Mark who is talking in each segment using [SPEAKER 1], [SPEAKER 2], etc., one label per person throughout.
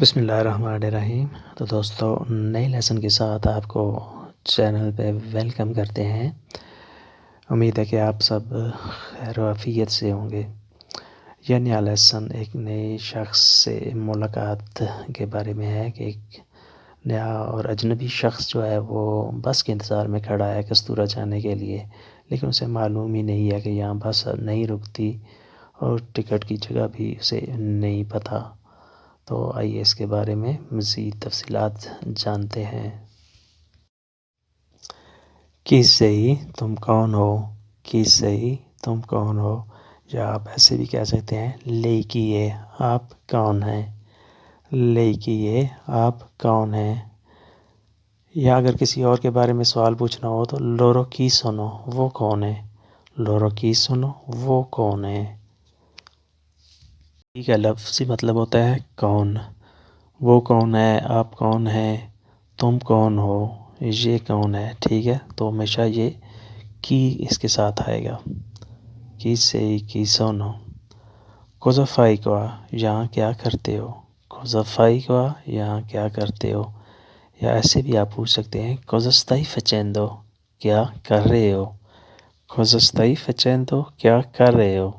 [SPEAKER 1] بسم اللہ الرحمن الرحیم۔ تو دوستو، نئے لیسن کے ساتھ آپ کو چینل پہ ویلکم کرتے ہیں۔ امید ہے کہ آپ سب خیر و عافیت سے ہوں گے۔ یہ نیا لیسن ایک نئے شخص سے ملاقات کے بارے میں ہے کہ ایک نیا اور اجنبی شخص جو ہے وہ بس کے انتظار میں کھڑا ہے کستورا جانے کے لیے، لیکن اسے معلوم ہی نہیں ہے کہ یہاں بس نہیں رکتی اور ٹکٹ کی جگہ بھی اسے نہیں پتہ۔ تو آئیے اس کے بارے میں مزید تفصیلات جانتے ہیں۔ کی صحیح تم کون ہو؟ کی صحیح تم کون ہو؟ یا آپ ایسے بھی کہہ سکتے ہیں لیکیے آپ کون ہیں؟ لیکیے آپ کون ہیں؟ یا اگر کسی اور کے بارے میں سوال پوچھنا ہو تو لورو کی سنو وہ کون ہے؟ لورو کی سنو وہ کون ہے؟ کی کا لفظی مطلب ہوتا ہے کون۔ وہ کون ہے، آپ کون ہیں، تم کون ہو، یہ کون ہے، ٹھیک ہے۔ تو ہمیشہ یہ کی اس کے ساتھ آئے گا۔ کی سے کی سونو۔ کوزافائی کوا یہاں کیا کرتے ہو؟ کوزافائی کوا یہاں کیا کرتے ہو؟ یا ایسے بھی آپ پوچھ سکتے ہیں کوزاستائی فچیندو کیا کر رہے ہو؟ کوزاستائی فچیندو کیا کر رہے ہو؟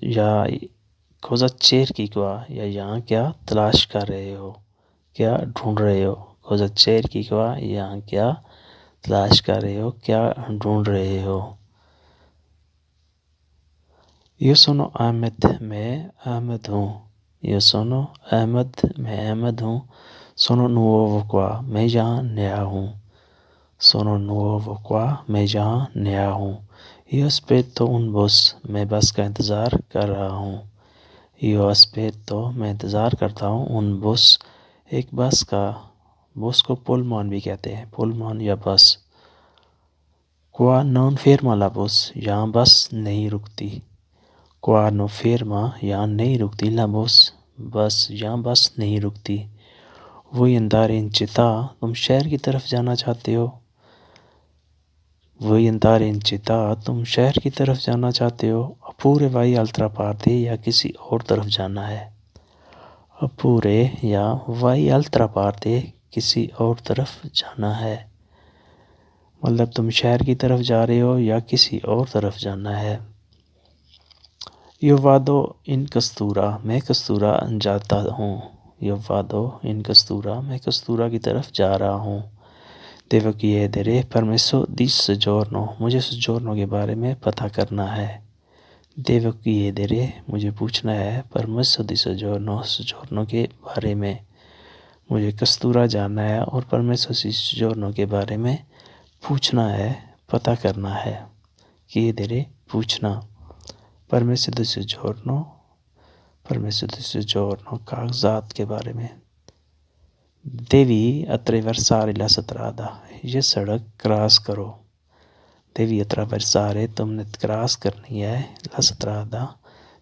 [SPEAKER 1] یا کوزا چیر کی کوا یا یہاں کیا تلاش کر رہے ہو، کیا ڈھونڈ رہے ہو؟ کوزا چیر کی کوا یہاں کیا تلاش کر رہے ہو، کیا ڈھونڈ رہے ہو؟ یو سونو احمد میں احمد ہوں۔ یو سونو احمد میں احمد ہوں۔ سونو نووو کوا میں یہاں نیا ہوں۔ سونو نووو کوا میں یہاں نیا ہوں۔ یو اسپیٹو اون بس میں بس کا انتظار کر رہا ہوں۔ یو اسپیٹو میں انتظار کرتا ہوں اون بس ایک بس کا۔ بس کو پولمان بھی کہتے ہیں، پولمان یا بس۔ کوا نون فیرما لا بس یہاں بس نہیں رکتی۔ کوا نو فیرما یہاں نہیں رکتی، لا بس بس یہاں بس نہیں رکتی۔ وہی اندار ان چتا تم شہر کی طرف جانا چاہتے ہو؟ وہی اندار ان چتا تم شہر کی طرف جانا چاہتے ہو؟ اپورے وائی الترا پارتے یا کسی اور طرف جانا ہے؟ اپورے یا وائی الترا پارتے کسی اور طرف جانا ہے۔ مطلب تم شہر کی طرف جا رہے ہو یا کسی اور طرف جانا ہے۔ یو وادو ان کستورا میں کستورا جاتا ہوں۔ یو وادو ان کستورا میں کستورا کی طرف جا رہا ہوں۔ دیو کیے درے پرمیسو دی سجورنو مجھے سجورنو کے بارے میں پتہ کرنا ہے۔ دیو کیے درے مجھے پوچھنا ہے، پرمیسو دی سجورنو سجورنو کے بارے میں۔ مجھے کستورا جاننا ہے اور پرمیسو دی سجورنو کے بارے میں پوچھنا ہے، پتہ کرنا ہے۔ کیے درے پوچھنا، پرمیسو دی سجورنو پرمیسو دی سجورنو کاغذات کے بارے میں۔ دیوی اتریورسارے لا سترادا یہ سڑک کراس کرو۔ دیوی اتریورسارے تم نے کراس کرنی ہے، لا سترادا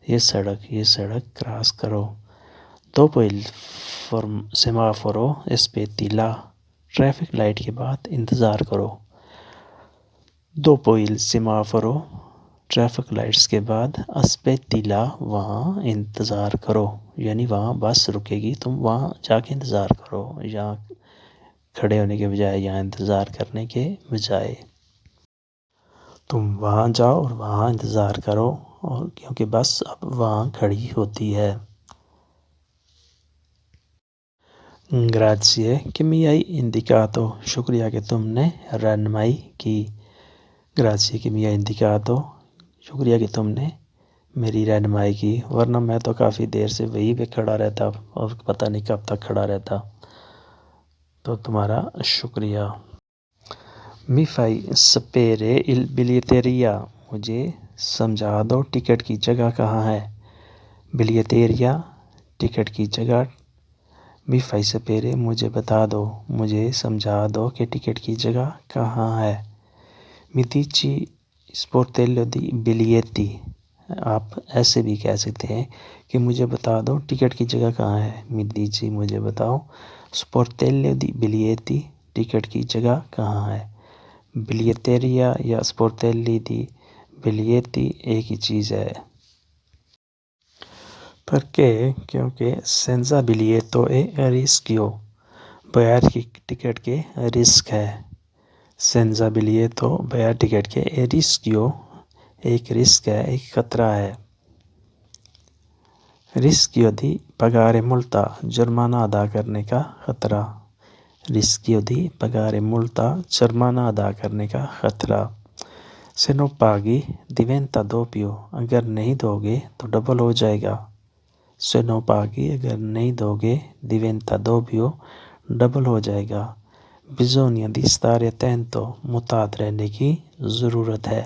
[SPEAKER 1] یہ سڑک کراس کرو۔ دوپو il semaforo aspetti là traffic light کے بعد انتظار کرو۔ دوپو il semaforo ٹریفک لائٹس کے بعد aspetti là وہاں انتظار کرو، یعنی وہاں بس رکے گی، تم وہاں جا کے انتظار کرو، یہاں کھڑے ہونے کے بجائے، یہاں انتظار کرنے کے بجائے۔ تم وہاں جاؤ اور وہاں انتظار کرو، اور کیونکہ بس اب وہاں کھڑی ہوتی ہے۔ گراتسیے کہ می آئی اندیکاتو شکریہ کہ تم نے رہنمائی کی۔ گراتسیے کہ می آئی اندیکاتو شکریہ کہ تم نے میری رہنمائی کی، ورنہ میں تو کافی دیر سے وہیں پہ کھڑا رہتا اور پتہ نہیں کب تک کھڑا رہتا۔ تو تمہارا شکریہ۔ می فائی سپیرے il biglietteria مجھے سمجھا دو ٹکٹ کی جگہ کہاں ہے۔ biglietteria ٹکٹ کی جگہ۔ می فائی سپیرے مجھے بتا دو، مجھے سمجھا دو کہ ٹکٹ کی جگہ کہاں ہے۔ می dici sportello di biglietti آپ ایسے بھی کہہ سکتے ہیں کہ مجھے بتا دو ٹکٹ کی جگہ کہاں ہے۔ می dici مجھے بتاؤ، sportello di biglietti ٹکٹ کی جگہ کہاں ہے۔ biglietteria یا sportelli di biglietti ایک ہی چیز ہے۔ Perché? کیونکہ senza biglietto è rischio. بغیر ٹکٹ کے رسک ہے. senza biglietto بغیر ٹکٹ کے è rischio ایک رسک ہے، ایک خطرہ ہے. rischio di pagare multa جرمانہ ادا کرنے کا خطرہ. rischio di pagare multa جرمانہ ادا کرنے کا خطرہ. se non paghi diventa doppio اگر نہیں دو گے تو ڈبل ہو جائے گا. se non paghi اگر نہیں دو گے diventa doppio ڈبل ہو جائے گا. bisogna di stare attento محتاط رہنے کی ضرورت ہے.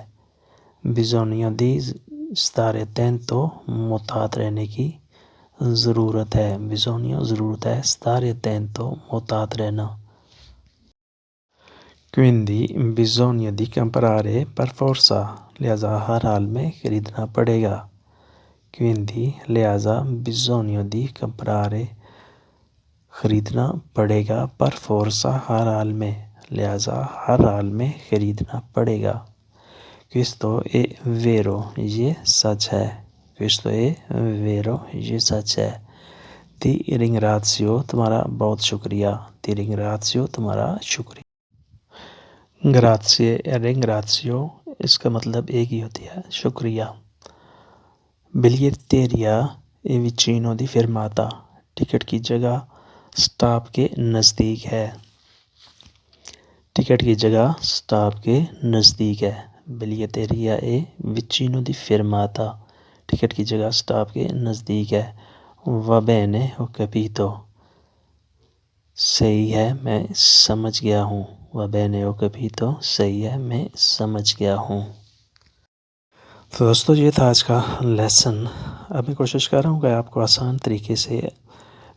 [SPEAKER 1] bisogna di stare attento محتاط رہنے کی ضرورت ہے. bisogna ضرورت ہے، stare attento محتاط رہنا. quindi bisogna di comprare per forza لہذا ہر حال میں خریدنا پڑے گا. quindi لہذا bisogna di comprare خریدنا پڑے گا per forza ہر حال میں لہذا ہر حال میں خریدنا پڑے گا. questo è vero یہ سچ ہے. questo è vero یہ سچ ہے. ti ringrazio تمہارا بہت شکریہ. ti ringrazio تمہارا شکریہ. grazie e ringrazio اس کا مطلب ایک ہی ہوتی ہے، شکریہ. biglietteria è vicino di fermata ticket کی جگہ سٹاپ کے نزدیک ہے. ٹکٹ کی جگہ سٹاپ کے نزدیک ہے. biglietteria è vicino di fermata ticket کی جگہ سٹاپ کے نزدیک ہے. va bene ho capito صحیح ہے میں سمجھ گیا ہوں. va bene ho capito صحیح ہے میں سمجھ گیا ہوں. تو دوستو یہ تھا آج کا لیسن. اب میں کوشش کر رہا ہوں کہ آپ کو آسان طریقے سے،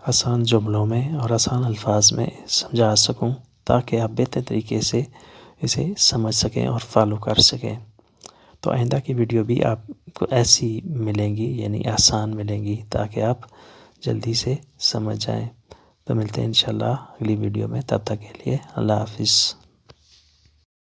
[SPEAKER 1] آسان جملوں میں اور آسان الفاظ میں سمجھا سکوں تاکہ آپ بہتر طریقے سے اسے سمجھ سکیں اور فالو کر سکیں. تو آئندہ کی ویڈیو بھی آپ کو ایسی ملیں گی، یعنی آسان ملیں گی تاکہ آپ جلدی سے سمجھ جائیں. تو ملتے ہیں انشاءاللہ اگلی ویڈیو میں، تب تک کے لیے اللہ حافظ.